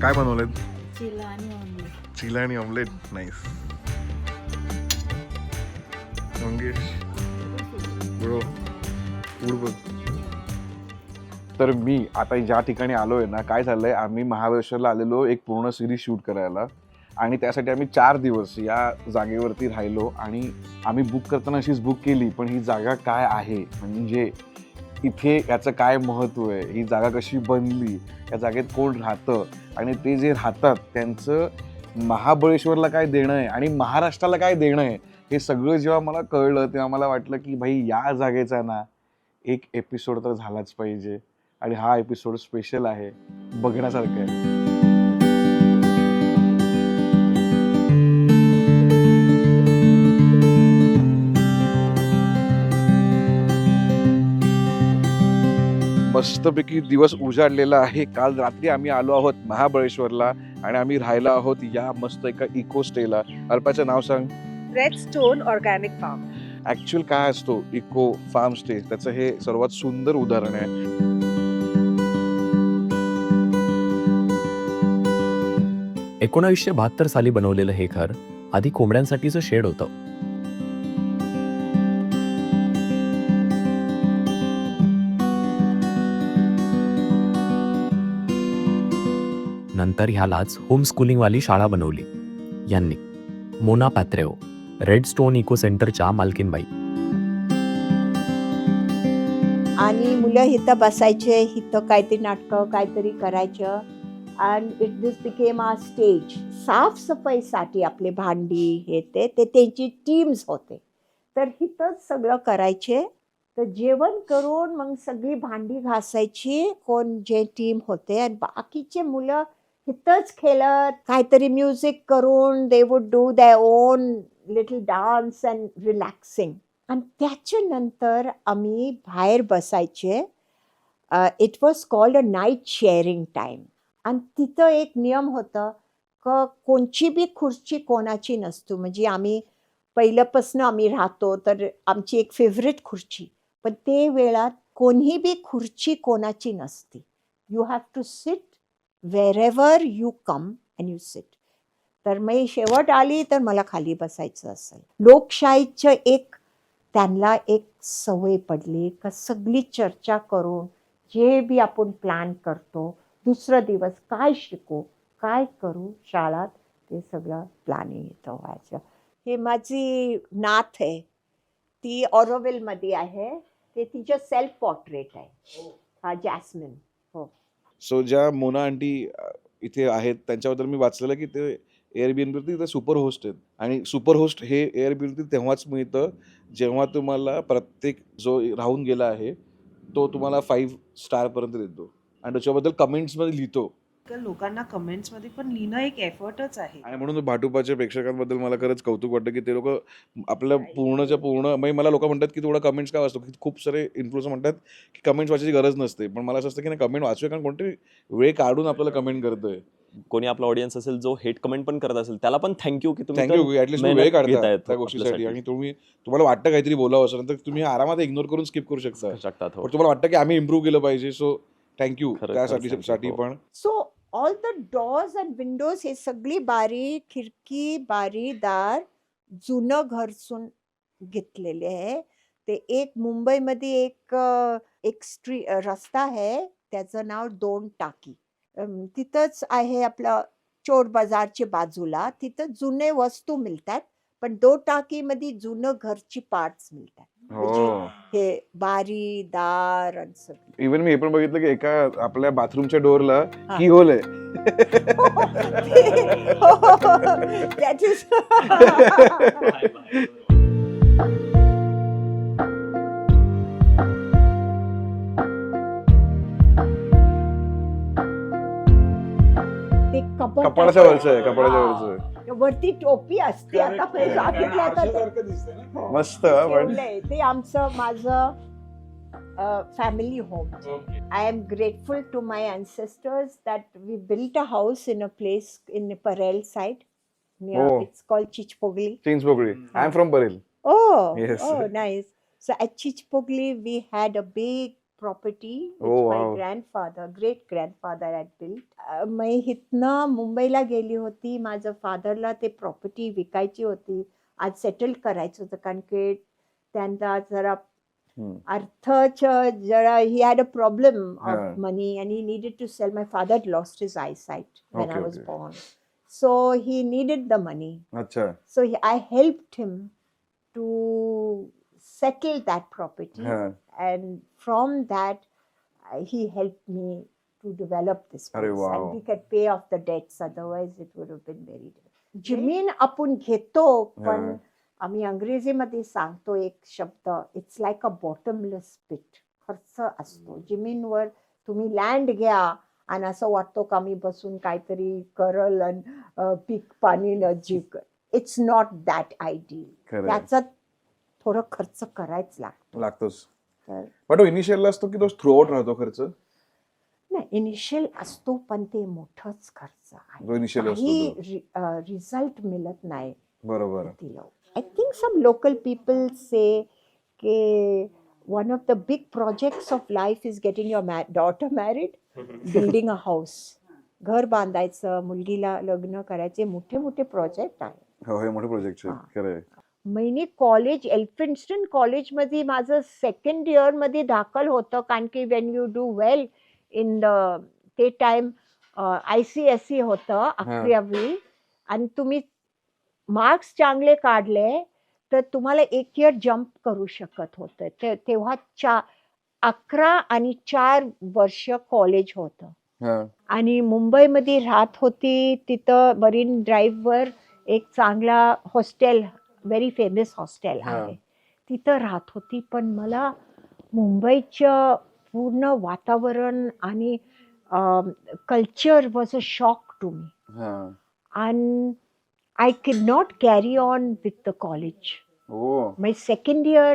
काय बनवलेत? चिला आणि ऑमलेट. चिला आणि omelette. Nice. Mangesh bro food बघ. तर मी आता ज्या ठिकाणी आलोय ना, काय झालंय, आम्ही महाबळेश्वरला आलेलो एक पूर्ण सिरीज शूट करायला आणि त्यासाठी आम्ही 4 दिवस या जागेवरती राहिलो आणि आम्ही बुक करताना अशीच बुक केली, पण ही जागा काय आहे, म्हणजे इथे याचं काय महत्त्व आहे, ही जागा कशी बनली, या जागेत कोण राहतं आणि ते जे राहतात त्यांचं महाबळेश्वरला काय देणं आहे आणि महाराष्ट्राला काय देणं आहे, हे सगळं जेव्हा मला कळलं तेव्हा मला वाटलं की भाई या जागेचा ना एक एपिसोड तर झालाच पाहिजे आणि हा एपिसोड स्पेशल आहे, बघण्यासारखं आहे. मस्तपैकी दिवस उजाडलेला आहे. काल रात्री आम्ही आलो आहोत महाबळेश्वरला आणि आम्ही राहायला आहोत या मस्त एका इको स्टेला. अल्पाचं नाव सांग. Red stone organic farm. Actual काय असतो इको फार्म स्टे, त्याचं हे सर्वात सुंदर उदाहरण आहे. 1972 साली बनवलेलं हे घर आधी कोंबड्यांसाठीचं शेड होतं. नंतर ह्यालाच होम स्कूलिंगवाली शाळा बनवली यांनी. मोना पॅत्रेओ, रेड स्टोन इको सेंटरच्या मालकीनबाई. आणि मुलं इथं बसायचे, इथं काहीतरी नाटकं काहीतरी करायचं and it this became our stage. साफसफाईसाठी आपले भांडी हे ते त्यांची टीम्स होते, तर इथंच सगळं करायचे. तर जेवण करून मग सगळी भांडी घासायची कोण जे टीम होते आणि बाकीचे मुलं इथंच खेळत काहीतरी म्युझिक करून they would do their own little dance and relaxing. आणि त्याच्यानंतर आम्ही बाहेर बसायचे. It was called a night sharing time. आणि तिथं एक नियम होतं का कोणची बी खुर्ची कोणाची नसतो. म्हणजे आम्ही पहिल्यापासून आम्ही राहतो तर आमची एक फेवरेट खुर्ची, पण ते वेळात कोणी बी खुर्ची कोणाची नसती. You have to sit wherever you come and you sit. तर मी शेवट आली तर मला खाली बसायचं असेल. लोकशाहीचं एक त्यांना एक सवय पडली का सगळी चर्चा करून जे बी आपण प्लॅन करतो, दुसरा दिवस काय शिकू काय करू शाळात, ते सगळं प्लॅनिंग इथं व्हायचं. हे माझी नात आहे, ती ऑरोविलमध्ये आहे. ते तिचं सेल्फ पोर्ट्रेट आहे. हा जॅस्मिन. हो. सो ज्या मोना आंटी इथे आहेत त्यांच्याबद्दल मी वाचलेलं की ते एअरबीएनबीवरती ते सुपर होस्ट आहेत आणि सुपर होस्ट हे एअरबीएनबी तेव्हाच मिळतं जेव्हा तुम्हाला प्रत्येक जो राहून गेला आहे तो तुम्हाला 5 स्टारपर्यंत देतो आणि त्याच्याबद्दल कमेंट्समध्ये लिहितो. लोकांना कमेंट्समध्ये पण लिहिणं एक एफर्टच आहे. आणि म्हणून भाटुपाच्या प्रेक्षकांबद्दल मला खरंच कौतुक वाटतं की ते लोक आपल्या पूर्णच्या पूर्ण, म्हणजे मला लोक म्हणतात की थोडं कमेंट्स काय वाचतो, की खूप सारे इन्फ्लुएन्सर म्हणतात की कमेंट्स वाचायची गरज नसते, पण मला असं असतं की नाही, कमेंट वाचूया, कारण कोणतरी वेळ काढून आपल्याला कमेंट करतोय. कोणी आपला ऑडियन्स असेल जो हेट कमेंट पण करत असेल त्याला पण थँक्यू की तुम्ही थँक्यू ऍटलीस्ट वेळ काढता त्या गोष्टीसाठी. आपल्यासाठी. आणि तुम्हाला वाटतं काहीतरी बोलावं असेल तर तुम्ही आरामात इग्नोर करून स्किप करू शकता. शकतात. हो. पण तुम्हाला वाटतं की आम्ही इम्प्रूव्ह केलं पाहिजे, सो थँक्यू खरंच त्यासाठी thank you. साठी हो. पण. So all the doors and Windows हे सगळी बारी खिडकी बारीदार जुनं घरसून घेतलेले आहे. ते एक मुंबईमध्ये एक रस्ता आहे त्याचं नाव 2 टाकी. तिथंच आहे आपलं चोर बाजारच्या बाजूला. तिथं जुने वस्तू मिळतात, पण 2 टाकीमध्ये जुनं घरची पार्ट्स मिळतात. म्हणजे हे बारी दार आणि सगळं. इव्हन मी हे पण बघितलं की एका आपल्या बाथरूमच्या डोअरला की होल आहे. That is ते कपाळाच्या वरचं आहे, कपाळाच्या वरचं आहे. वरती टोपी असते. आता बघितलं आता हो. मस्त हा, पण ठेवलंय. ते आमचं माझं family home. I am grateful to my ancestors that we built a house in a place in Parel side. Near, Oh. it's called Chichpogli. Chinchpokli. I am from Parel. Oh, Yes. oh, nice. So at Chichpogli, we had a big property Oh, which my wow. grandfather, great grandfather had built. मी हितनं मुंबईला गेली होती. माझं फादरला ते property विकायची होती. आज settle करायचं होतं कारण की त्यांचा जरा हम्म. अर्थच जरा he had a problem of Yeah. money and he needed to sell. My father had lost his eyesight when Okay, I was okay. born. So he needed the money. अच्छा. So I helped him to settle that property. हा. And from that he helped me to develop this अरे place wow. and we could pay off the debts, otherwise it would have been very difficult. जमीन आपण घेतो पण हा. आम्ही अंग्रेजीमध्ये सांगतो एक शब्द, इट्स लाईक अ बॉटमलेस पिट. खर्च असतो जमीनवर. तुम्ही लँड घ्या आणि असं वाटतो का मी बसून काहीतरी करल आणि पीक पाणी नजीक. It's not that ideal. खरंय. त्याचा थोडं खर्च करायच लागतो. लागतोच. तर पण तो इनिशियलला असतो की तो थ्रू आउट राहतो खर्च? नाही, इनिशियल असतो पण ते मोठंच खर्च आहे. जो इनिशियल असतो काही रिझल्ट मिळत नाही बरोबर. तिला. I think some local people say that one of the big projects of life is getting your daughter married, building a house. घर बांधायचं, मुलगीला लग्न करायचे मोठे मोठे प्रोजेक्ट आहे. हो, हे मोठे प्रोजेक्ट आहेत. हा. खरंय. मी कॉलेज एल्फिन्स्टन कॉलेजमध्ये माझं सेकंड इयरमध्ये दाखल होतं कारण की Wien you do well in the ते टाइम ICSE होतं 11वी आणि तुम्ही मार्क्स चांगले काढले तर तुम्हाला एक इयर जम्प करू शकत होतं. तेव्हा 11 आणि 4 वर्ष कॉलेज होतं. हा. आणि मुंबईमध्ये राहत होती. तिथं मरीन ड्राईव्हवर एक चांगला हॉस्टेल, व्हेरी फेमस हॉस्टेल आहे, तिथं राहत होती. पण मला मुंबईचं पूर्ण वातावरण आणि culture was a shock to me. हा. And I could not carry on with the college. ओ. My second year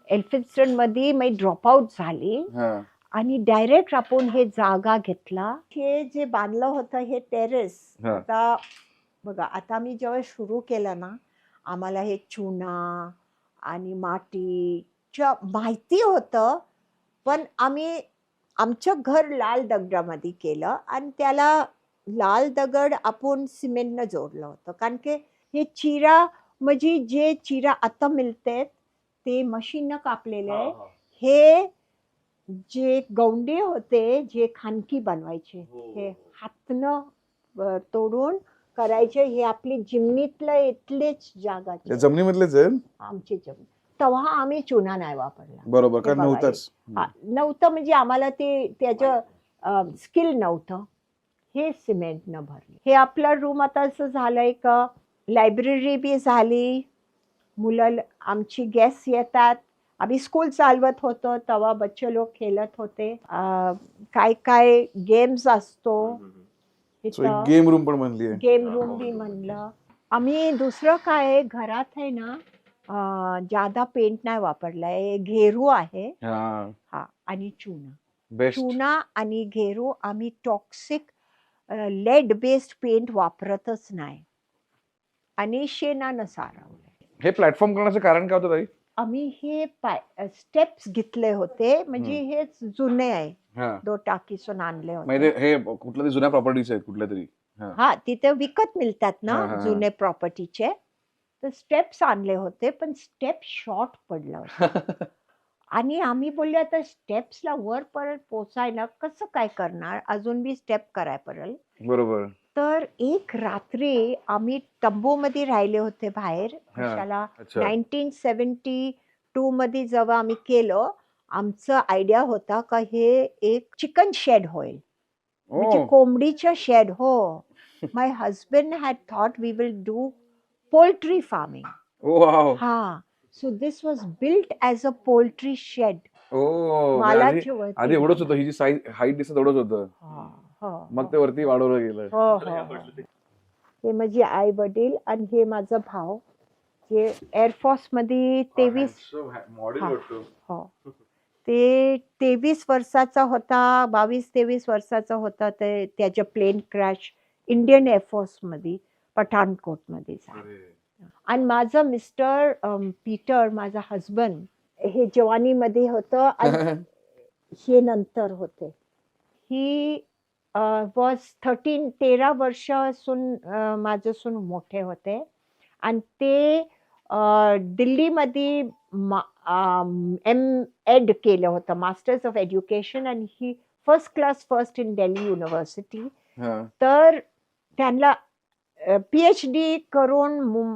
एल्फिन्स्टन मध्ये मी ड्रॉपआउट झाली हा. आणि डायरेक्ट आपण हे जागा घेतला. हे जे बांधलं होतं हे टेरेस, हा. आता बघा, आता मी जेव्हा सुरू केलं ना, आम्हाला हे चुना आणि मातीच्या माहिती होतं, पण आम्ही आमचं घर लाल दगडामध्ये केलं आणि त्याला लाल दगड आपण सिमेंटनं जोडलं होतं कारण की हे चिरा म्हणजे जे चिरा आता मिळते ते मशीननं कापलेले आहे. हे जे गौंडे होते जे खानकी बनवायचे हे हातनं तोडून करायचे. हे आपली जिमनीतलं इथलेच जागा जमिनीमधलेच आहे. आमची जमीन. तेव्हा आम्ही चुना नाही वापरला. बरोबर. हे कारण बघा, नव्हताच. नव्हतं म्हणजे आम्हाला ते त्याचं स्किल नव्हतं. हे सिमेंटनं भरले. हे आपलं रूम आता असं झालंय का लायब्ररी बी झाली. मुलं आमची गेस्ट येतात. आम्ही स्कूल चालवत होतो तेव्हा बच्चे लोक खेळत होते. काय काय गेम्स असतो. गेम रूम पण बनली आहे. गेम रूम बी म्हणलं आम्ही. दुसरं काय घरात आहे ना, जादा पेंट नाही वापरलाय. घेरू आहे हा आणि चुना. बेस्ट. चुना आणि घेरू आम्ही टॉक्सिक लेड बेस्ड पेंट वापरतच नाही आणि शेणानं सारवलंय. हे प्लॅटफॉर्म करण्याचं कारण काय होतं ताई? आम्ही हे स्टेप्स घेतले होते म्हणजे हे जुने आहे. हा. 2 टाकीसून आणले म्हणजे होते. हे कुठल्या तरी जुन्या प्रॉपर्टीज आहेत कुठल्या तरी. हा, तिथे विकत मिळतात हा, हा, ना हा. जुने प्रॉपर्टीचे. तर स्टेप्स आणले होते पण स्टेप शॉर्ट पडलं होतं. आणि आम्ही बोलले आता स्टेप्सला वर परत पोचायला कसं काय करणार, अजून बी स्टेप कराय पडेल. बरोबर. तर एक रात्री आम्ही तंबूमध्ये राहिले होते बाहेर. कशाला अच्छा. 1972 मध्ये जेव्हा आम्ही केलं, आमचं आयडिया होता का हे एक चिकन शेड होईल, म्हणजे ओ. कोंबडीचं शेड. हो, my husband had thought we will do poultry farming. Oh wow. हा, so this was built as a poultry shed. Oh. मला आधी एवढंच होतं. ही जी साईज हाईट दिसत एवढंच होतं. मग ते वरती वाढवलं गेलं. हो. हे माझी आई वडील आणि हे माझा भाऊ जे एअरफोर्स मध्ये 23 हो ते 23 वर्षाचा होता, 22-23 वर्षाचा होता. ते त्याचं प्लेन क्रॅश इंडियन एअरफोर्स मध्ये पठाणकोट मध्ये झालं. आणि माझं मिस्टर पीटर, माझा हजबंड, हे जवानीमध्ये होतं आणि हे नंतर होते. ही वॉज 13 वर्ष माझं सून मोठे होते आणि ते दिल्लीमध्ये एड केलं होतं, मास्टर्स ऑफ एज्युकेशन, आणि ही फर्स्ट इन दिल्ली युनिव्हर्सिटी. हा. तर त्यांना PhD करून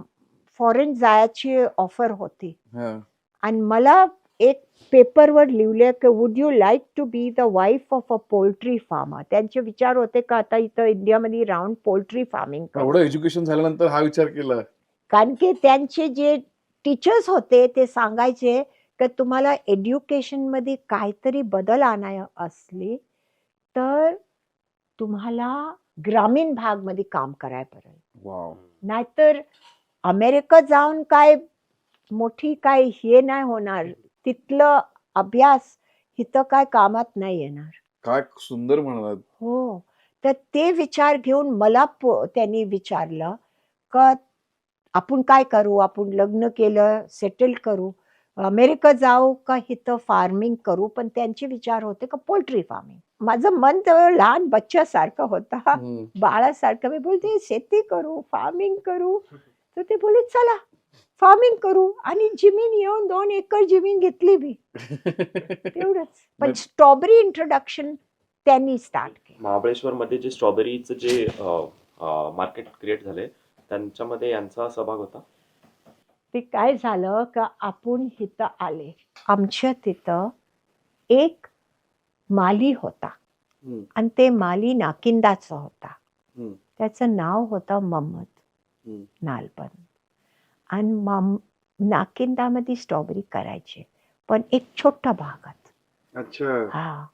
फॉरेन जायची ऑफर होती. हा. आणि मला एक पेपरवर लिहिले की would you like to be the wife of a poultry farmer. त्यांचे विचार होते का आता इथं इंडियामध्ये राहून पोल्ट्री फार्मिंग एवढं एज्युकेशन झाल्यानंतर हा विचार केला. कारण की त्यांचे जे टीचर्स होते ते सांगायचे की तुम्हाला एज्युकेशनमध्ये काहीतरी बदल आणाय असले तर तुम्हाला ग्रामीण भागमध्ये काम करायला पडेल, वाव. नाहीतर अमेरिका जाऊन काय मोठी काय हे नाही होणार, तिथलं अभ्यास इथं काय कामात नाही येणार. काय सुंदर म्हणालात. हो, तर ते विचार घेऊन मला त्यांनी विचारलं का आपण काय करू, आपण लग्न केलं, सेटल करू, अमेरिका जाऊ का इथं फार्मिंग करू. पण त्यांचे विचार होते का पोल्ट्री फार्मिंग. माझं मन तर लहान बच्च्यासारखं होता, बाळासारखं. मी बोलते शेती करू, फार्मिंग करू. तर ते बोलले चला फार्मिंग करू. आणि जमीन येऊन 2 एकर जमीन घेतली मी, तेवढंच. पण स्ट्रॉबेरी इंट्रोडक्शन त्यांनी स्टार्ट केलं. महाबळेश्वरमध्ये जे स्ट्रॉबेरीचं जे मार्केट क्रिएट झाले त्यांच्यामध्ये यांचा सहभाग होता. ते काय झालं का आपण इथं आले, आमच्या तिथं एक माली होता आणि ते माली नाकिंदाचा होता. त्याचं नाव होतं मोहम्मद नालबन. आणि नाकिंदामध्ये स्ट्रॉबेरी करायचे, पण एक छोट्या भागात. अच्छा. हा.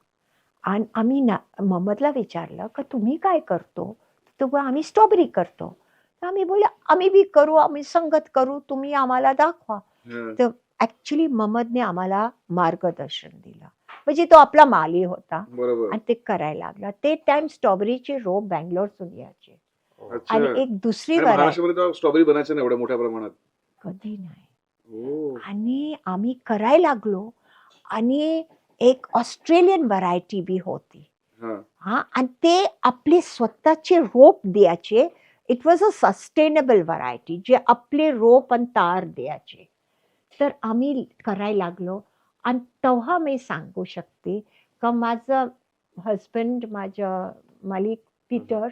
आणि आम्ही मोहम्मदला विचारलं का तुम्ही काय करतो, तर आम्ही स्ट्रॉबेरी करतो. तर आम्ही बोलले आम्ही बी करू, आम्ही संगत करू, तुम्ही आम्हाला दाखवा. तर ऍक्च्युली मोहम्मदने आम्हाला मार्गदर्शन दिलं, म्हणजे तो आपला माली होता बरोबर. आणि ते करायला लागला. ते टाइम स्ट्रॉबेरीचे रोप बँगलोरतून यायचे. अच्छा. आणि एक दुसरी आणि महाराष्ट्रामध्ये स्ट्रॉबेरी बनायचं ना एवढ्या मोठ्या प्रमाणात. कधी नाही. हो. आणि आम्ही करायला लागलो. आणि एक ऑस्ट्रेलियन व्हरायटी बी होती. हा. आणि ते आपले स्वतःचे रोप द्यायचे. It was a sustainable variety, जे आपले रोप आणि तार द्यायचे. तर आम्ही करायला लागलो. आणि तेव्हा मी सांगू शकते का माझं हजबंड, माझं मालिक पीटर,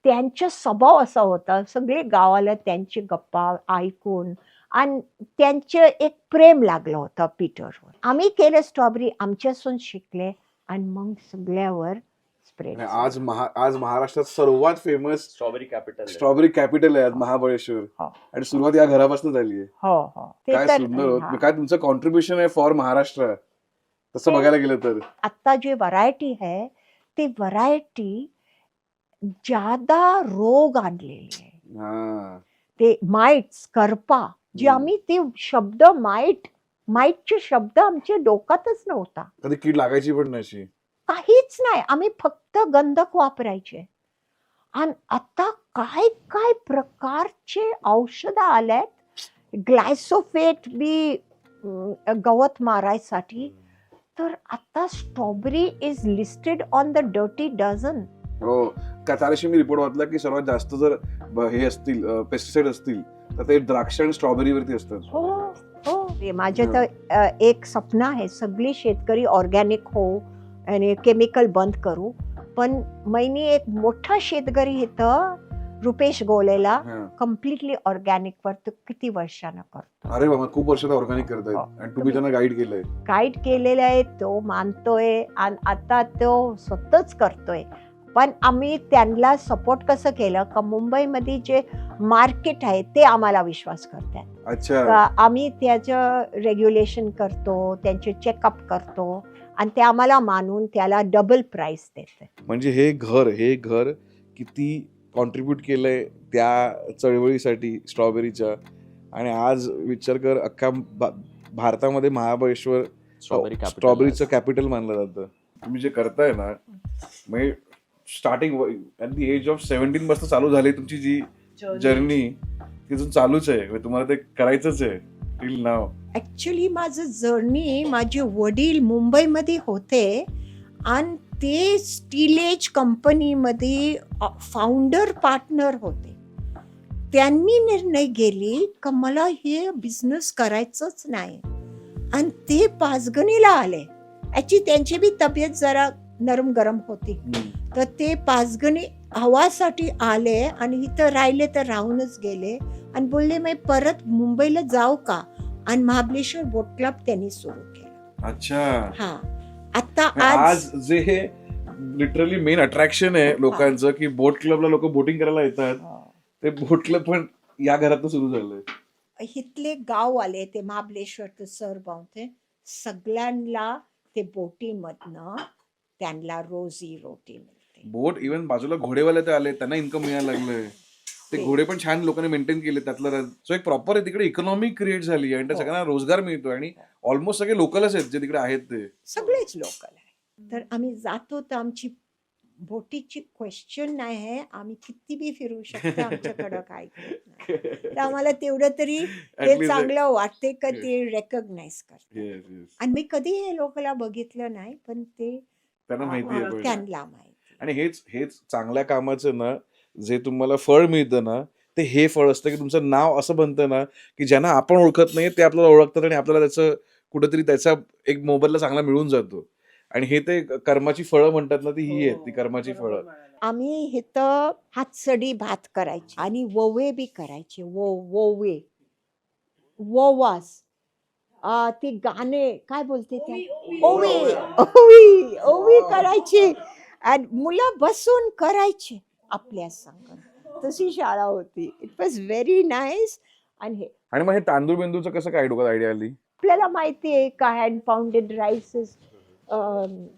त्यांचा स्वभाव असा होता, सगळे गावाला त्यांची गप्पा ऐकून आणि त्यांचं एक प्रेम लागलं होतं पीटरवर. आम्ही केलं स्ट्रॉबेरी, आमच्यासून शिकले आणि मग सगळ्यावर स्प्रेड. आज महाराष्ट्रात सर्वात फेमस स्ट्रॉबेरी कॅपिटल आहे आज महाबळेश्वर. हो. आणि सुरुवात या घरापासून झाली आहे. हो हो. काय सुंदर होत. काय तुमचं कॉन्ट्रीब्युशन आहे फॉर महाराष्ट्र तसं बघायला गेलं तर. आता जे व्हरायटी आहे ती व्हरायटी ज्यादा रोग आणलेली आहे. ते माइट्स, करपा, जे आम्ही ते शब्द माइटचे शब्द आमच्या डोक्यातच नव्हता. कधी कीड लागायची पण नशी, काहीच नाही. आम्ही फक्त गंधक वापरायचे. आणि आता काय काय प्रकारचे औषधं आल्यात, ग्लायसोफेट बी गवत मारायसाठी. तर आता strawberry is listed on the dirty dozen. हो. त्याच्याशी मी रिपोर्ट वाचला की सर्वात जास्त जर हे असतील पेस्टिसाइड असतील तर ते द्राक्ष आणि स्ट्रॉबेरीवरती असतात. हो हो. माझे तर एक स्वप्न आहे, सगळी शेतकरी ऑर्गॅनिक हो आणि केमिकल बंद करू. पण मैंने एक मोठा शेतकरी इथं रुपेश गोलेला कम्प्लिटली ऑर्गॅनिक वर किती वर्षानं करतो. अरे बाबा, खूप वर्षात ऑर्गॅनिक करतायत. आणि तुम्ही त्यांना गाईड केलंय. गाईड केलेलं आहे, तो मानतोय आणि आता तो स्वतःच करतोय. पण आम्ही त्यांना सपोर्ट कसं केलं का मुंबईमध्ये जे मार्केट आहे ते आम्हाला विश्वास करतात. अच्छा. आम्ही त्याचं रेग्युलेशन करतो, त्यांचे चेकअप करतो आणि ते आम्हाला मानून त्याला डबल प्राइस देते. म्हणजे हे घर किती कॉन्ट्रीब्यूट केलंय त्या चळवळीसाठी स्ट्रॉबेरीच्या. आणि आज विचार कर, अख्खा भारतामध्ये महाबळेश्वर स्ट्रॉबेरीचं कॅपिटल मानलं जातं. तुम्ही जे करताय ना, म्हणजे starting at the age of 17 पासून चालू झाली तुमची जी जर्नी, तिथून चालूच आहे. तुम्हाला ते करायचंच आहे. टिल नाव. ॲक्च्युली माझं जर्नी, माझे वडील मुंबईमध्ये होते आणि ते स्टील एज कंपनीमध्ये फाउंडर पार्टनर होते. त्यांनी निर्णय घेतली का मला हे बिझनेस करायचंच नाही आणि ते पाचगणीला आले. ॲक्च्युली त्यांची बी तब्येत जरा नरम गरम होती, तर ते पाचगणी हवासाठी आले आणि इथं राहिले तर राहूनच गेले आणि बोलले मी परत मुंबईला जाऊ का, आणि महाबळेश्वर बोट क्लब त्यांनी सुरू केलं. अच्छा. हा, आता आज जे हे लिटरली मेन अट्रॅक्शन आहे लोकांचं, की बोट क्लबला लोक बोटिंग करायला येतात, ते बोट क्लब पण या घरातून सुरू झालंय. इथले गाव आले ते महाबळेश्वर सर बावते सगळ्यांना ते बोटीमधनं त्यांना रोजी रोटी मिळते. बोट इव्हन बाजूला घोडेवाले ते आले, त्यांना इन्कम मिळायला लागलंय. ते घोडे पण छान लोकांनी मेंटेन केले त्यातलं. सो एक प्रॉपर तिकडे इकॉनॉमी क्रिएट झाली आणि त्या सगळ्यांना रोजगार मिळतो आणि ऑलमोस्ट सगळे लोकलच आहेत जे तिकडे आहेत ते. सगळेच लोकल आहे. तर आम्ही जातो तर आमची बोटीची क्वेश्चन नाही आहे, आम्ही किती बी फिरू शकतो, आमच्याकडं काय नाही. तर आम्हाला तेवढं तरी हे चांगलं वाटते का ते रेकॉग्नाइज करते. आणि मी कधी हे लोकांना बघितलं नाही, पण ते त्यांना माहिती आहे. त्यांना माहिती. आणि हेच चांगल्या कामाचं ना, जे तुम्हाला फळ मिळतं ना, ते हे फळ असतं की तुमचं नाव असं बनतं ना, की ज्यांना आपण ओळखत नाही ते आपल्याला ओळखतात आणि आपल्याला त्याचं कुठेतरी त्याचा एक मोबदला चांगला मिळून जातो. आणि हे ते कर्माची फळं म्हणतात ना, ती ही आहेत, ती कर्माची फळं. आम्ही इथं हातसडी भात करायची आणि ववे बी करायचे. वोवे वोवास ते गाणे काय बोलते ते, ओवी ओवी ओवी करायची आणि मुलं बसून करायचे आपल्या संग. तशी शाळा होती. It was very nice. आणि मग हे तांदूळ बिंदूचं कसं काय डोक्यात आयडिया आली? आपल्याला माहिती आहे का हँड पाऊंडेड राईस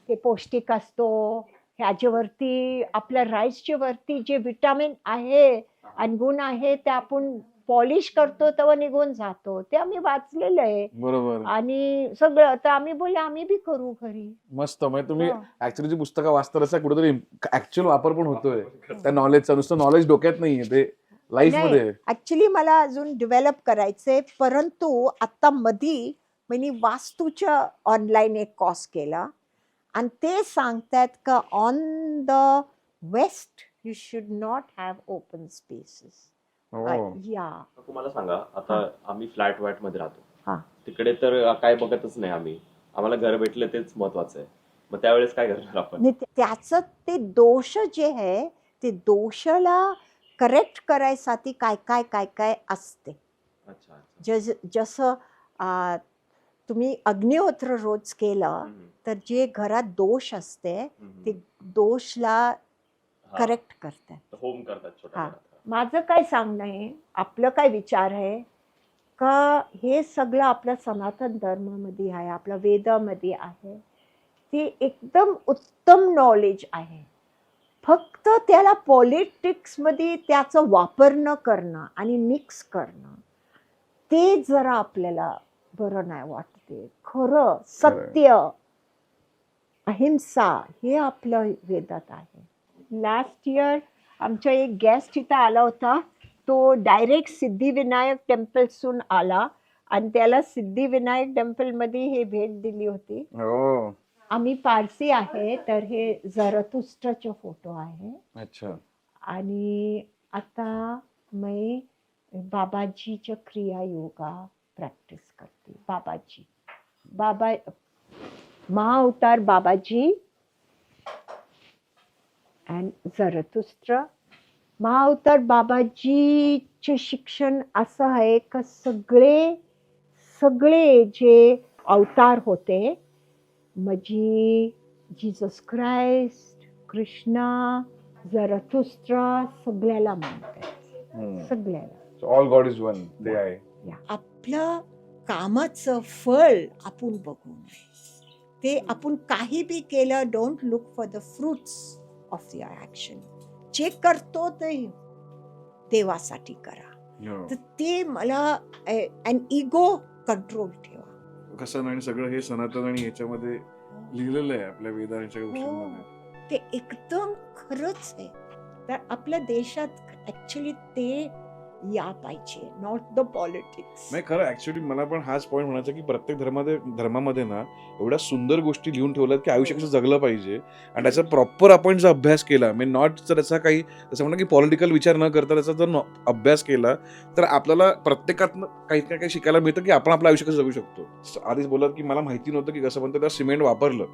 ते पौष्टिक असतो. ह्याच्यावरती आपल्या राईसच्या वरती जे विटामिन आहे आणि गुण आहे ते आपण पॉलिश करतो तेव्हा निघून जातो. ते आम्ही वाचलेलं आहे. बरोबर. आणि सगळं तर आम्ही बोलले आम्ही बी करू घरी. मस्त. म्हणजे तुम्ही ऍक्च्युअली जी पुस्तकं वाचता त्याचा कुठेतरी ऍक्च्युअल वापर पण होतोय त्या नॉलेजचा. नुसतं नॉलेज डोक्यात नाहीये, ते लाईफ मध्ये. ऍक्च्युली मला अजून डेव्हलप करायचंय, परंतु आता मधी मी वास्तूच्या ऑनलाईन एक कोर्स केला आणि ते सांगतात का on the west you should not have open spaces. या तुम्हाला सांगा, आता आम्ही फ्लॅट व्हाईट मध्ये राहतो, हा. तिकडे तर काय बघतच नाही आम्ही, आम्हाला घर भेटले तेच महत्वाचं आहे. मग त्यावेळेस काय करणार आपण? त्याचं ते दोष जे आहे ते दोषाला करेक्ट करायसाठी काय काय काय काय असते. जसं तुम्ही अग्निहोत्र रोज केलं तर जे घरात दोष असते ते दोषला करेक्ट करतात, होम करतात छोटा. माझं काय सांगणं आहे, आपलं काय विचार आहे का हे सगळं आपल्या सनातन धर्मामध्ये आहे, आपल्या वेदामध्ये आहे, ते एकदम उत्तम नॉलेज आहे. फक्त त्याला पॉलिटिक्समध्ये त्याचं वापर न करणं आणि मिक्स करणं ते जरा आपल्याला बरं नाही वाटते. खरं सत्य अहिंसा हे आपलं वेदात आहे. लास्ट इयर आमचा एक गेस्ट इथं आला होता, तो डायरेक्ट सिद्धिविनायक टेम्पलसून आला आणि त्याला सिद्धिविनायक टेम्पलमध्ये हे भेट दिली होती. आम्ही पारसी आहे तर हे झरथुस्ट्राचे फोटो आहे. अच्छा. आणि आता मी बाबाजीच्या क्रिया योगा प्रॅक्टिस करते. बाबा महाअवतार बाबाजी अँड झरथुस्ट्रा. महाअवतार बाबाजीचे शिक्षण असं आहे का सगळे जे अवतार होते म्हणजे जीसस क्राइस्ट, कृष्णा, झरथुस्ट्रा सगळ्याला मानतात. सगळ्याला ऑल गॉड इज वन. ते आहे. आपलं कामाचं फळ आपण बघू नये. ते आपण काही बी केलं, don't look for the fruits of your action. जे करतो ते देवासाठी करा. तर ते मला अँड इगो कंट्रोल ठेवा. कसं नाही, सगळं हे सनातन आणि ह्याच्यामध्ये लिहिलेलं आहे आपल्या वेदांच्या गोष्टींमध्ये. ते एकदम खरंच आहे. तर आपल्या देशात ऍक्च्युली ते या पाहिजे, नॉट द पॉलिटिक्स. नाही खरं ऍक्च्युली मला पण हाच पॉईंट म्हणायचा की प्रत्येक धर्मामध्ये ना एवढ्या सुंदर गोष्टी लिहून ठेवल्यात की आयुष्य कसं जगलं पाहिजे आणि त्याचा प्रॉपर आपण जर अभ्यास केला म्हणजे नॉट जर त्याचा काही जसं म्हणा की पॉलिटिकल विचार न करता त्याचा जर अभ्यास केला तर आपल्याला प्रत्येकातनं काही ना काही शिकायला मिळतं की आपण आपलं आयुष्य कसं जगू शकतो. आधीच बोलत की मला माहिती नव्हतं की कसं म्हणतं तेव्हा सिमेंट वापरलं,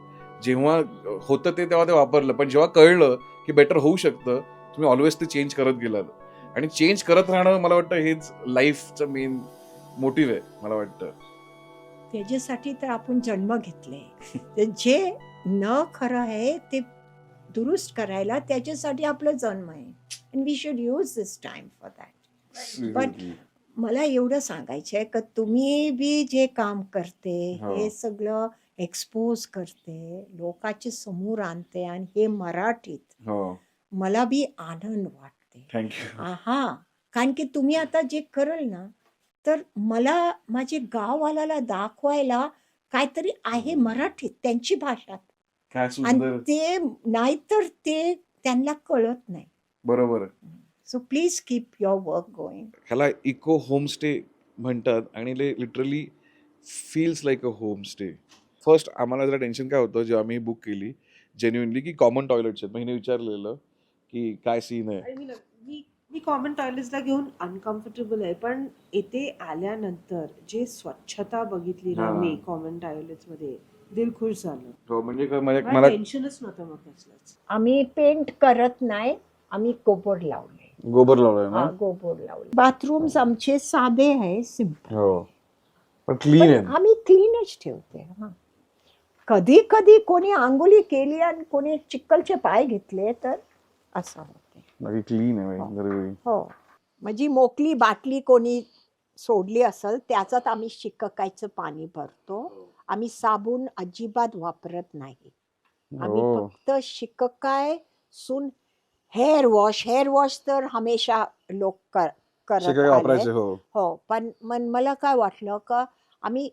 जेव्हा होतं तेव्हा ते वापरलं, पण जेव्हा कळलं की बेटर होऊ शकतं तुम्ही ऑलवेज ते चेंज करत गेलात आणि चेंज करत राहणं मला वाटतं हेच लाईफचं मेन मोटिव्ह आहे मला वाटतं. त्याच्यासाठी तर आपण जन्म घेतले. तर जे न खरं आहे ते दुरुस्त करायला त्याच्यासाठी आपलं जन्म आहे. And we should use this time for that. पण मला एवढं सांगायचं आहे की तुम्ही बी जे काम करते हो. हे सगळं एक्सपोज करते, लोकांच्या समोर आणते आणि हे मराठीत, हो मला बी आनंद वाटते. थँक्यू. हा, कारण की तुम्ही आता जे कराल ना तर मला माझे गाववाल्याला दाखवायला काहीतरी आहे मराठीत त्यांची भाषा, काय आणि सुंदर. ते नाहीतर ते त्यांना कळत नाही. बरोबर. So please keep your work going. ह्याला इको होमस्टे म्हणतात आणि literally feels like a homestay. First आम्हाला जरा टेन्शन काय होतं जेव्हा आम्ही बुक केली जेन्युइनली की कॉमन टॉयलेट्स आहेत. मग हिने विचारलेलं की काय सीन आहे. आणि मी कॉमन टॉयलेट्सला घेऊन अनकम्फर्टेबल आहे, पण इथे आल्यानंतर जे स्वच्छता बघितली ना हा. मी कॉमन टॉयलेट्समध्ये दिल खुश झालं. हो म्हणजे काय मला मला टेन्शनच नव्हतं मग कसलंच. आम्ही पेंट करत नाही, आम्ही गोबर लावले. गोबर लावलंय ना. गोबर लावले. बाथरूम्स आमचे साधे आहे, सिम्पल. हो पण क्लीन आहे. आम्ही क्लीनच ठेवते. कधी कधी कोणी आंघोळी केली आणि कोणी चिक्कलचे पाय घेतले तर असं होते. बाकी क्लीन आहे दरवेळी. हो, म्हणजे मोकळी बाटली कोणी सोडली असेल त्याच्यात आम्ही शिकायचं पाणी भरतो. आम्ही साबण अजिबात वापरत नाही. आम्ही हो. फक्त शिकाय सून हेअर वॉश तर हमेशा लोक करत शिकाय आले. वापरायचे. हो हो, पण मला काय वाटलं का आम्ही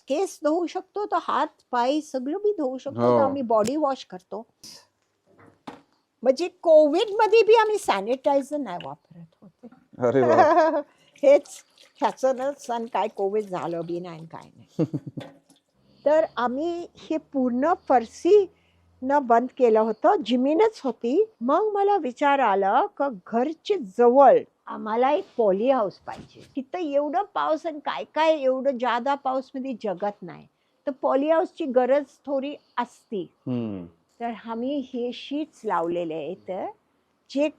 केस धुवू शकतो तर हात पाय सगळं बी धुवू शकतो, हो. तर आम्ही बॉडी वॉश करतो. म्हणजे कोविड मध्ये बी आम्ही सॅनिटायझर नाही वापरत होते. अरे वा. हेच ह्याच सण काय कोविड झालं बी नाही आणि काय नाही. तर आम्ही हे पूर्ण फरशी न बंद केलं होतं, जमीनच होती. मग मला विचार आला का घरच्या जवळ आम्हाला एक पॉली हाऊस पाहिजे. तिथं एवढं पाऊस आणि काय काय एवढं जादा पाऊस मध्ये जगत नाही, तर पॉली हाऊसची गरज थोडी असती. हम्म. तर आम्ही हे शीट्स लावलेले आहेत जे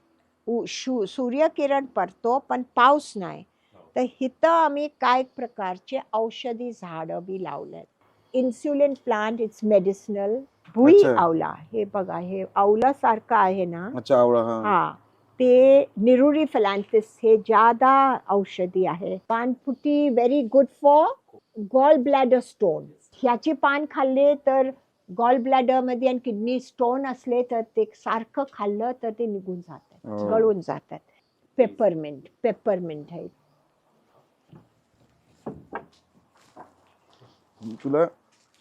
सूर्यकिरण पडतो पण पाऊस नाही. तर इथं आम्ही काय प्रकारचे औषधी झाडं बी लावलेत. Insulin plant, it's medicinal. भुई अच्छा. आवला, हे बघा, हे आवला सारखं आहे ना. अच्छा आवळा. हा हा, ते निरुरी फिलॅन्थिस, हे ज्यादा औषधी आहे. पानफुटी very good for gall bladder stone. ह्याचे पान खाल्ले तर गॉल ब्लॅडर मध्ये आणि किडनी स्टोन असले तर ते सारखं खाल्लं तर ते निघून जातात, हो. गळून जातात. पेपरमिंट आहे. तुला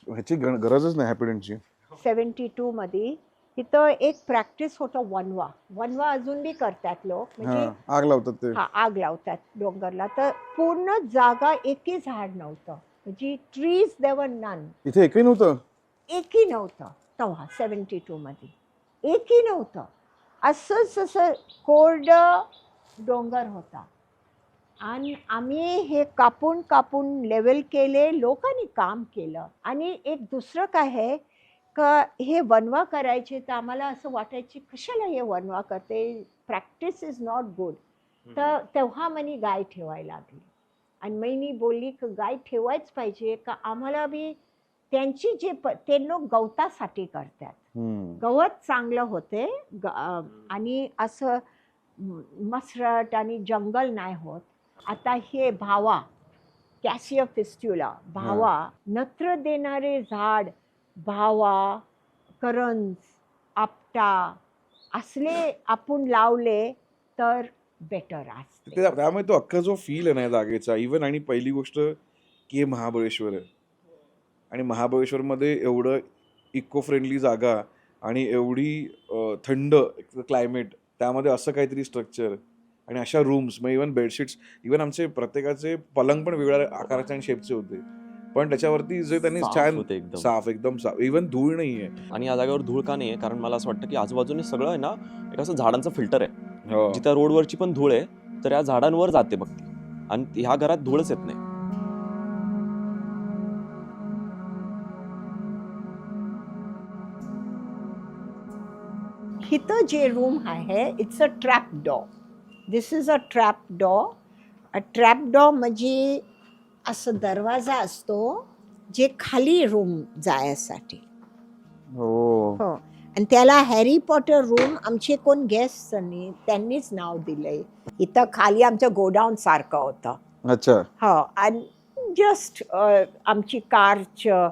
ह्याची गरजच नाही हॅपीडेंटची. 72 मध्ये तिथं एक प्रॅक्टिस होतं वनवा अजून बी करतात लोक. म्हणजे आग लावतात ते. आग लावतात डोंगरला. तर पूर्ण जागा एकही झाड नव्हतं, म्हणजे ट्रीज देवर नन. इथे एकही नव्हतं. एकही नव्हतं तेव्हा 72 मध्ये, एकही नव्हतं. असं कोरड डोंगर होता आणि आम्ही हे कापून लेवल केले, लोकांनी काम केलं. आणि एक दुसरं काय आहे का हे वनवा करायचे तर आम्हाला असं वाटायचे कशाला हे वनवा करते, प्रॅक्टिस इज नॉट गुड. तर तेव्हा म्हणे गाय ठेवायला लागली आणि मी बोलली की गाय ठेवायच पाहिजे का आम्हाला बी त्यांची जे ते लोक गवतासाठी करतात. गवत चांगलं होते आणि असं मसरट आणि जंगल नाही होत. आता हे भावा, कॅसिया फिस्ट्युला, भावा, नत्र देणारे झाड, भावा, करंज, आपटा असले आपण लावले तर बेटर असते. त्यामुळे तो अख्खा जो फील आहे ना जागेचा इव्हन. आणि पहिली गोष्ट की हे महाबळेश्वर आहे आणि महाबळेश्वरमध्ये एवढं इको फ्रेंडली जागा आणि एवढी थंड क्लायमेट, त्यामध्ये असं काहीतरी स्ट्रक्चर आणि अशा रूम्स मग इव्हन बेडशीट्स, इव्हन आमचे प्रत्येकाचे पलंग पण वेगळ्या आकाराचे आणि शेपचे होते, पण त्याच्यावरती जे त्यांनी साफ छान होते एकदम. साफ, एकदम साफ, इव्हन धूळ नाहीये. आणि या जागेवर धूळ का नाहीये, कारण मला असं वाटतं की आजूबाजूने सगळं आहे ना एक असं झाडांचं फिल्टर आहे. हो. जिथं रोडवरची पण धूळ आहे तर या झाडांवर जाते बघ ती, आणि ह्या घरात धूळच येत नाही. इथं जे रूम आहे it's a trap door. This is a trap door. A trap door म्हणजे असं दरवाजा असतो जे खाली रूम जायसाठी. हो. हो, आणि त्याला हॅरी पॉटर रूम आमचे कोण गेस्ट त्यांनीच नाव दिलंय. इथं खाली आमचं गोडाऊन सारखं होतं. अच्छा. हो, आणि जस्ट आमची कारचं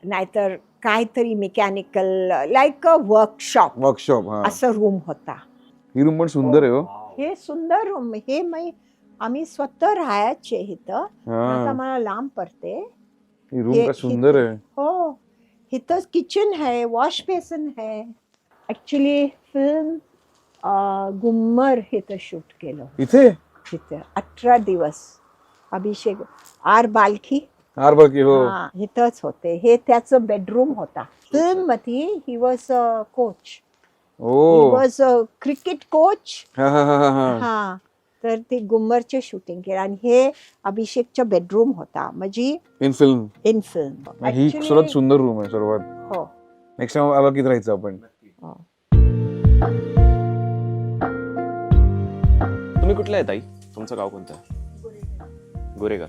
नाहीतर काहीतरी mechanical like a workshop workshop. हा, असं रूम होता. ही रूम पण सुंदर आहे. हो. हे सुंदर रूम हे आम्ही स्वतः राहायचे इथं. आता हा, मला लांब पडते. ही रूम हे- काय सुंदर आहे. हो, इथं किचन है, वॉश बेसिन है. ऍक्च्युली फिल्म गुम्मर इथं शूट केलं. इथे इथं 18 दिवस अभिषेक आर बाल्की हार बघ हो. हा, इथंच होते. हे त्याचं बेडरूम होता. फिल्म मध्ये he was coach. He oh. Was cricket coach. हा हा हा हा. हा, तर ते गुम्मरचे शूटिंग केलं आणि हे अभिषेकचा बेडरूम होता म्हणजे इन फिल्म. In film. ही सर्वात सुंदर रूम आहे सर्वात. हो. नेक्स्ट टाइम आला किती राहायचं आपण. तुम्ही कुठले आहे ताई? तुमचं गाव कोणतं आहे? गोरेगाव.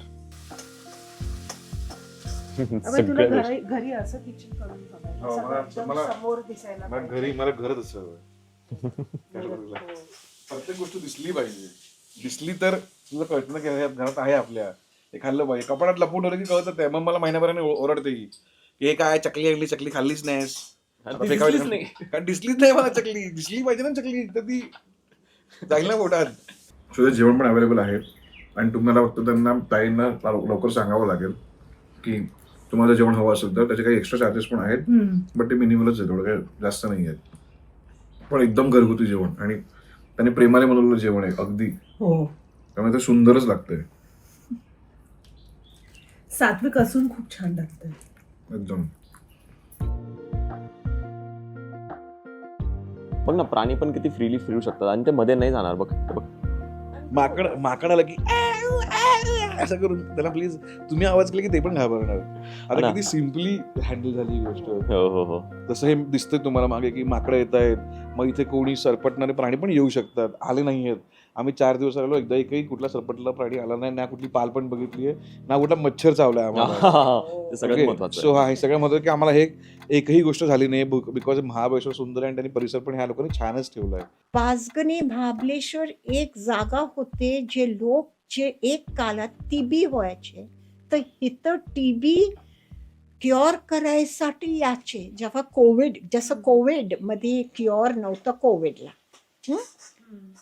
अबे, तुला सगळ्या गोष्टी. घरी असं किचन करून बघायला. हो, सगळं एकदम मला- समोर दिसायला मला पाहिजे. घरी मला घरच असं हो. प्रत्येक गोष्ट दिसली पाहिजे. दिसली तर तुला कळतं ना की हे घरात आहे आपल्या, हे खाल्लं पाहिजे. कपाटात लपून ठेवलं की कळतं ते. मग मला महिन्याभराने ओरडते की हे काय चकली आणली, चकली खाल्लीच नाहीस. आणि आता ती फेकावी दिसलीच लागली. नाही. कारण दिसलीच नाही मला चकली. दिसली पाहिजे ना चकली, तर ती जाईल ना पोटात. तुझं जेवण पण अवेलेबल आहे आणि तुम्हाला फक्त त्यांना ताईंना लवकर सांगावं लागेल की तुम्हाला जेवण हवं असेल तर त्याचे काही एक्स्ट्रा चार्जेस पण आहेत, बट ते मिनिमलच आहे, थोडं काही जास्त नाही आहेत. पण एकदम घरगुती जेवण आणि त्याने प्रेमाने बनवलेलं जेवण आहे अगदी. हो. त्यामुळे ते सुंदरच लागतंय सात्विक असून खूप छान लागतं. एकदम. बघ ना, प्राणी पण किती फ्रीली फिरू शकतात आणि ते मध्ये नाही जाणार. बघ बघ. माकड आलं की असं करून त्याला प्लीज तुम्ही आवाज केला की ते पण घाबरणार. आता ना. किती सिम्पली हँडल झाली ही गोष्ट. हो हो हो. तसं हे दिसतंय तुम्हाला मागे की माकडं येत आहेत, मग इथे कोणी सरपटणारे प्राणी पण येऊ शकतात. आले नाही आहेत. आम्ही 4 दिवस आलो, एकदा एकही कुठला सरपटलेला प्राणी आला नाही, ना कुठली पाल पण बघितली आहे, ना कुठला मच्छर चावलाय आम्हाला. ते सगळ्यात महत्वाचं सो हा, हे सगळ्यात महत्त्वाचं की आम्हाला हे एकही गोष्ट झाली नाही बिकॉज महाबळेश्वर सुंदर आहे आणि त्यांनी परिसर पण ह्या लोकांनी छानच ठेवलाय. पाचगणी महाबलेश्वर एक जागा होते जे लोक जे एक काळात टीबी व्हायचे, तर इथं टीबी क्युअर करायसाठी याचे. जेव्हा कोविड, जसं कोविड मध्ये क्युअर नव्हतं कोविडला,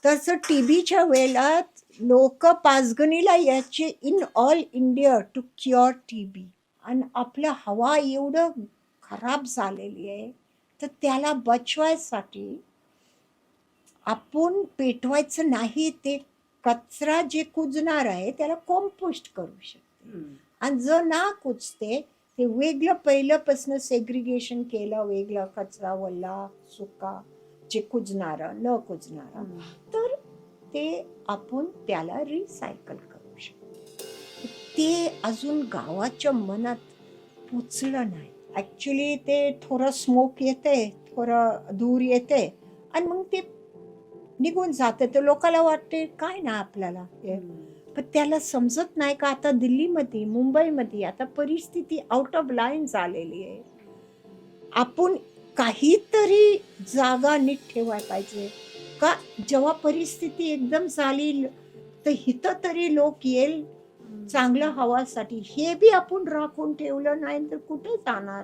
तसं टीबीच्या वेळेला लोक पाचगणीला याचे in all India to cure TB. आणि आपलं हवा एवढं खराब झालेली आहे, तर त्याला बचवायसाठी आपण पेटवायचं नाही. ते कचरा जे कुजणार आहे त्याला कॉम्पोस्ट करू शकते. आणि जर ना कुजते ते वेगळं पहिल्यापासून सेग्रिगेशन केलं, वेगळं कचरा वल्ला सुका, जे कुजणारं न कुजणारं, तर ते आपण त्याला रिसायकल करू शकतो. ते अजून गावाच्या मनात पोचलं नाही. ॲक्च्युली ते थोडं स्मोक येते, थोडं धूर येते आणि मग ते निघून जाते. तर लोकांना वाटते काय ना आपल्याला, पण त्याला समजत नाही का आता दिल्लीमध्ये, मुंबईमध्ये आता परिस्थिती आउट ऑफ लाईन झालेली आहे. आपण काहीतरी जागा नीट ठेवायला पाहिजे का. जेव्हा परिस्थिती एकदम झाली तर इथं तरी लोक येईल चांगल्या हवासाठी. हे बी आपण राखून ठेवलं नाही तर कुठे जाणार.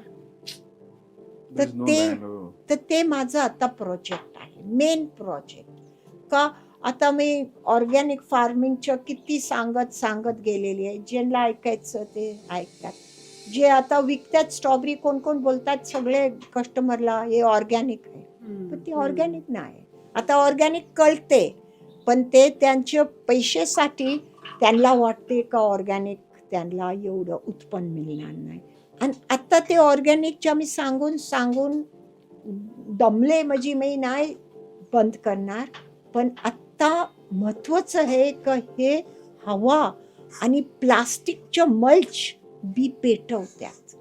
तर ते माझं आता प्रोजेक्ट आहे, मेन प्रोजेक्ट. का आता मी ऑर्गॅनिक फार्मिंगचं किती सांगत गेलेली आहे. ज्यांना ऐकायचं ते ऐकतात. जे आता विकतात स्ट्रॉबेरी, कोण कोण बोलतात सगळे कस्टमरला हे ऑर्गॅनिक आहे, पण ते ऑर्गॅनिक नाही. आता ऑर्गॅनिक कळते पण ते त्यांच्या पैशासाठी त्यांना वाटते का ऑर्गॅनिक त्यांना एवढं उत्पन्न मिळणार नाही. आणि आता ते ऑर्गॅनिकचे आम्ही सांगून सांगून दमले, म्हणजे मी नाही बंद करणार. पण आत्ता महत्त्वाचं आहे का हे हवा आणि प्लास्टिकचं मल्च बी पेटवतात.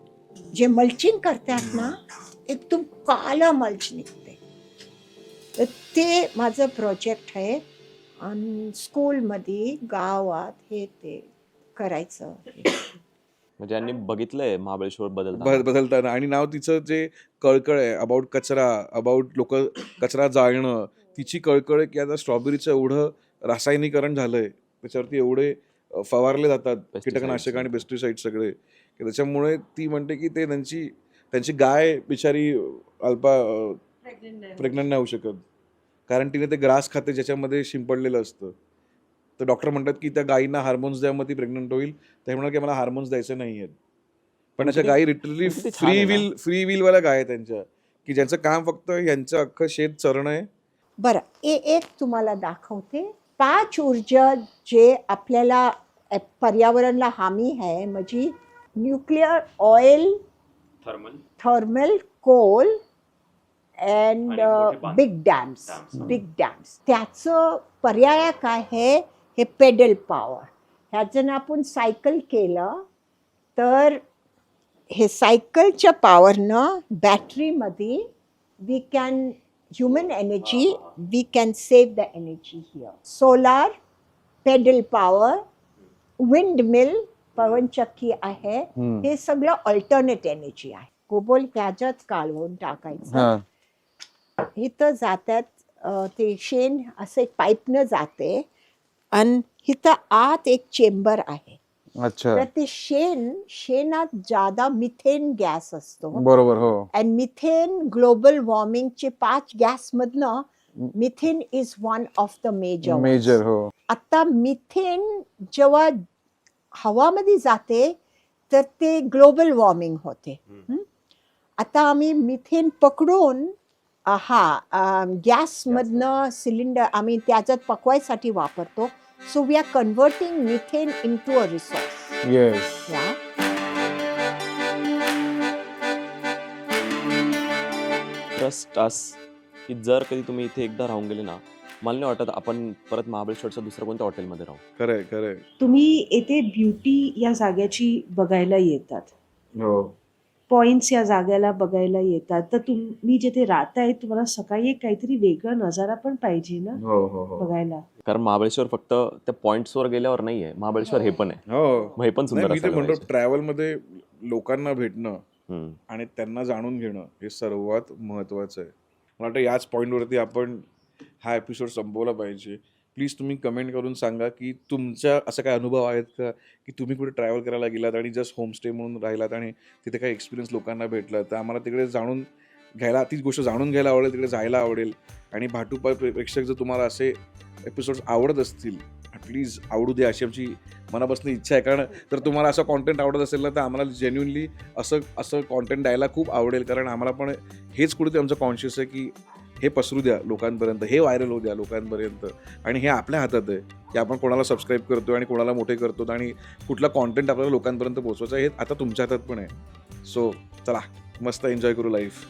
जे मल्चिंग करतात ना एकदम काला मल्च निघते. तर ते माझं प्रोजेक्ट आहे. आणि स्कूलमध्ये गावात हे ते करायचं. म्हणजे यांनी बघितलंय महाबळेश्वर बदलताना. बदलताना. आणि नाव तिचं जे कळकळ आहे अबाउट कचरा, अबाउट लोक कचरा जाळणं, तिची कळकळ आहे की आता स्ट्रॉबेरीचं एवढं रासायनिकरण झालंय, त्याच्यावरती एवढे फवारले जातात कीटकनाशक आणि पेस्टिसाईड सगळे, की त्याच्यामुळे ती म्हणते की ते त्यांची गाय बिचारी प्रेग्नंट नाही होऊ शकत, कारण तिने ते ग्रास खाते ज्याच्यामध्ये शिंपडलेलं असतं. तर डॉक्टर म्हणतात की त्या गायींना हार्मोन्स द्या, मग ती प्रेग्नंट होईल. ते म्हणतात की मला हार्मोन्स द्यायचे नाही आहेत. पण अशा गायी लिटरली किती छान आहे ना. फ्री विलवाल्या गाय आहे त्यांच्या, की ज्यांचं काम फक्त यांचं अख्खं शेत चरणं आहे. बरं, एक तुम्हाला दाखवते. 5 ऊर्जा जे आपल्याला पर्यावरणाला हानी आहे, म्हणजे nuclear oil, thermal coal and आणि मोठे बांध. Big dams. त्याचं पर्याय काय आहे? हे पेडल पॉवर. ह्याचं आपण सायकल केलं तर हे सायकलच्या पॉवरनं बॅटरीमध्ये we can human energy, we can save the energy here. Solar, pedal power, windmill, पवनचक्की आहे. हे सगळं अल्टरनेट एनर्जी आहे. कोबोल ह्याच्यात काढून टाकायचं. इथं जातात ते शेण असं एक पाईपनं जाते आणि इथं आत एक चेंबर आहे. अच्छा, तर ते शेणात जादा मिथेन गॅस असतो. बरोबर. हो, अँड मिथेन ग्लोबल वॉर्मिंगचे 5 गॅसमधनं methane is one of the major. हो, आता मिथेन जेव्हा हवामध्ये जाते तर ते ग्लोबल वॉर्मिंग होते. आता आम्ही मिथेन पकडून गॅसमधनं सिलेंडर आम्ही त्याच्यात पकवायसाठी वापरतो. So we are converting methane into a resource. Yes. Trust us की जर कधी तुम्ही इथे एकदा राहून गेले ना, मला नाही वाटत आपण परत महाबळेश्वरच्या दुसऱ्या कोणत्या हॉटेलमध्ये राहू. खरंय. तुम्ही येथे ब्युटी या जागेची बघायला येतात, हो, पॉइंट्स या जागेला बघायला येतात, तर तुम्ही जिथे राहताय तुम्हाला सकाळी एक काहीतरी वेगळा नजारा पण पाहिजे ना हो. बघायला. कारण महाबळेश्वर फक्त त्या पॉइंट्सवर गेल्यावर नाहीये, महाबळेश्वर हे पण आहे. हो, मग हे पण सुंदर मी ते असायला म्हणतो पाहिजे. ट्रॅव्हल मध्ये लोकांना भेटणं हम्म. आणि त्यांना जाणून घेणं हे सर्वात महत्त्वाचं आहे. मला वाटतं याच पॉईंटवरती आपण हा एपिसोड संपवला पाहिजे. प्लीज तुम्ही कमेंट करून सांगा की तुमच्या असं काय अनुभव आहेत का की तुम्ही कुठे ट्रॅव्हल करायला गेलात आणि जस्ट होमस्टे म्हणून राहिलात आणि तिथे काही एक्सपिरियन्स लोकांना भेटला, तर आम्हाला तिकडे जाणून घ्यायला, तीच गोष्ट जाणून घ्यायला आवडेल, तिकडे जायला आवडेल. आणि भाटुपा प्रेक्षक जर तुम्हाला असे एपिसोड्स आवडत असतील, प्लीज आवडू द्या अशी आमची मनापासून इच्छा आहे. कारण जर तुम्हाला असं कॉन्टेंट आवडत असेल ना, तर आम्हाला जेन्युनली असं कॉन्टेंट द्यायला खूप आवडेल. कारण आम्हाला पण हेच कुठे आमचं कॉन्शियस आहे की हे पसरू द्या लोकांपर्यंत, हे व्हायरल होऊ द्या लोकांपर्यंत. आणि हे आपल्या हातात आहे की आपण कोणाला सबस्क्राईब करतो आणि कोणाला मोठे करतो आणि कुठला कॉन्टेंट आपल्याला लोकांपर्यंत पोहोचवायचा, हे आता तुमच्या हातात पण आहे. सो चला, मस्त एन्जॉय करू लाईफ.